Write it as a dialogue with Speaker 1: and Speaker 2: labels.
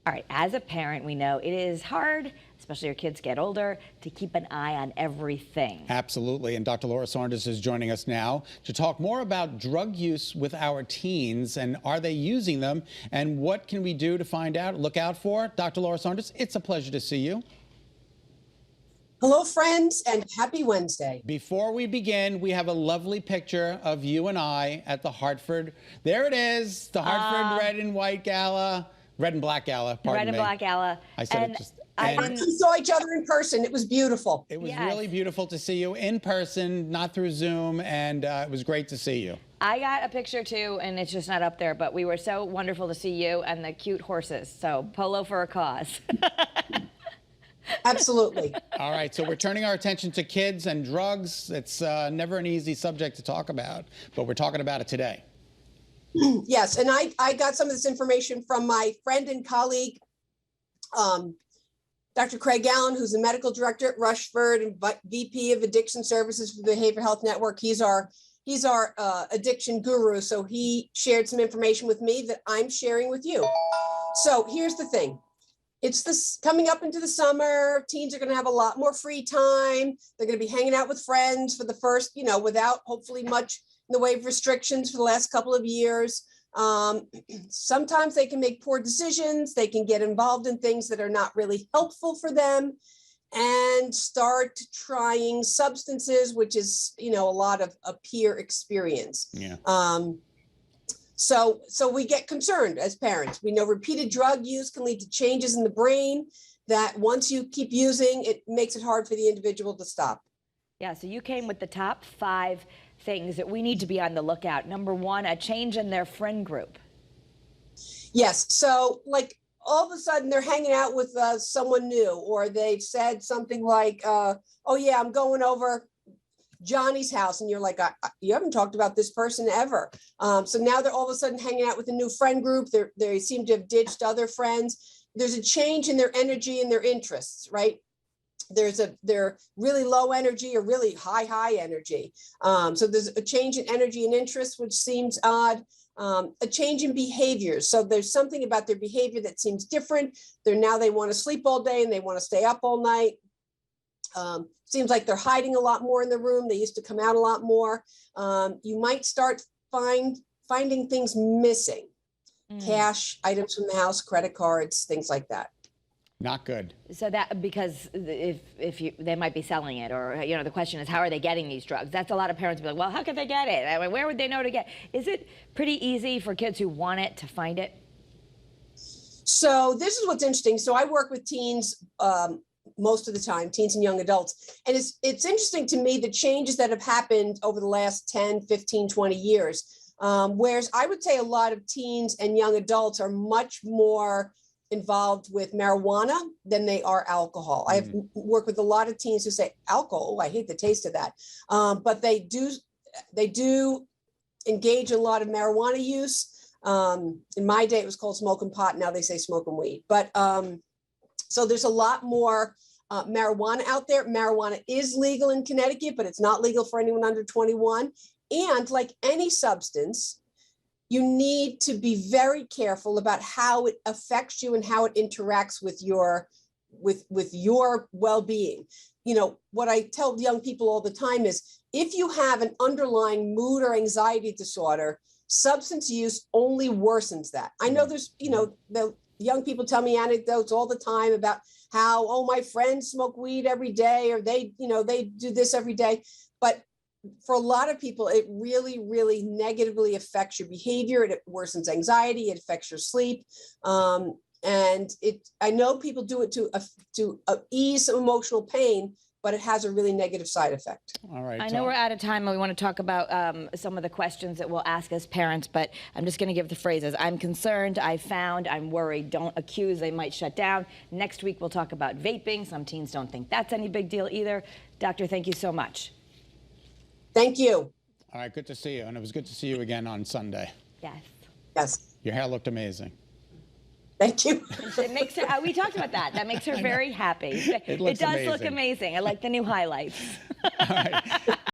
Speaker 1: All right, as a parent, we know it is hard, especially your kids get older, to keep an eye on everything.
Speaker 2: Absolutely. And Dr. Laura Saunders is joining us now to talk more about drug use with our teens, and are they using them, and what can we do to find out, look out for? Dr. Laura Saunders, it's a pleasure to see you.
Speaker 3: Hello, friends, and happy Wednesday.
Speaker 2: Before we begin, we have a lovely picture of you and I at the Hartford. There it is, the Hartford Red and White Gala. Red and Black Gala, pardon me.
Speaker 1: Red and Black Gala.
Speaker 2: I said it just...
Speaker 3: We saw each other in person. It was beautiful.
Speaker 2: It was really beautiful to see you in person, not through Zoom, and it was great to see you.
Speaker 1: I got a picture too, and it's just not up there, but we were so wonderful to see you and the cute horses. So polo for a cause.
Speaker 3: Absolutely.
Speaker 2: All right, so we're turning our attention to kids and drugs. It's never an easy subject to talk about, but we're talking about it today.
Speaker 3: Yes, and I got some of this information from my friend and colleague, Dr. Craig Allen, who's the medical director at Rushford and VP of Addiction Services for the Behavioral Health Network. He's our addiction guru, so he shared some information with me that I'm sharing with you. So here's the thing. It's this coming up into the summer. Teens are going to have a lot more free time. They're going to be hanging out with friends for the first, without hopefully much in the way of restrictions for the last couple of years. Sometimes they can make poor decisions. They can get involved in things that are not really helpful for them and start trying substances, which is, a lot of a peer experience.
Speaker 2: Yeah.
Speaker 3: So we get concerned as parents. We know repeated drug use can lead to changes in the brain that once you keep using, it makes it hard for the individual to stop.
Speaker 1: Yeah, so you came with the top 5 things that we need to be on the lookout. Number 1, a change in their friend group.
Speaker 3: Yes, so like all of a sudden they're hanging out with someone new, or they've said something like, oh yeah, I'm going over Johnny's house, and you're like, you haven't talked about this person ever. So now they're all of a sudden hanging out with a new friend group. They seem to have ditched other friends. There's a change in their energy and their interests, right? They're really low energy or really high energy. So there's a change in energy and interest, which seems odd. A change in behaviors. So there's something about their behavior that seems different. They want to sleep all day and they want to stay up all night. Seems like they're hiding a lot more in the room. They used to come out a lot more. You might start finding things missing. Cash, items from the house, credit cards, things like that.
Speaker 2: Not good.
Speaker 1: So that, because they might be selling it, or the question is, how are they getting these drugs? That's a lot of parents be like, well, how could they get it? I mean, where would they know to get? Is it pretty easy for kids who want it to find it?
Speaker 3: So this is what's interesting. So I work with teens most of the time, teens and young adults. And it's interesting to me the changes that have happened over the last 10, 15, 20 years. Whereas I would say a lot of teens and young adults are much more involved with marijuana than they are alcohol. I've worked with a lot of teens who say alcohol, I hate the taste of that. But they do engage in a lot of marijuana use. In my day, it was called smoking pot. Now they say smoking weed. But so there's a lot more marijuana out there. Marijuana is legal in Connecticut, but it's not legal for anyone under 21. And like any substance, you need to be very careful about how it affects you and how it interacts with your well-being. What I tell young people all the time is, if you have an underlying mood or anxiety disorder, substance use only worsens that. I know there's, the young people tell me anecdotes all the time about how, oh, my friends smoke weed every day, or they do this every day. But for a lot of people, it really, really negatively affects your behavior. It worsens anxiety. It affects your sleep. And I know people do it to ease some emotional pain, but it has a really negative side effect.
Speaker 2: All right.
Speaker 1: I know we're out of time, and we want to talk about some of the questions that we'll ask as parents, but I'm just going to give the phrases. I'm concerned, I found, I'm worried, don't accuse, they might shut down. Next week, we'll talk about vaping. Some teens don't think that's any big deal either. Doctor, thank you so much.
Speaker 3: Thank you.
Speaker 2: All right, good to see you. And it was good to see you again on Sunday.
Speaker 1: Yes.
Speaker 3: Yes.
Speaker 2: Your hair looked amazing.
Speaker 3: Thank you.
Speaker 1: It makes her, we talked about that. That makes her very happy.
Speaker 2: It does
Speaker 1: look amazing. I like the new highlights.
Speaker 2: All right.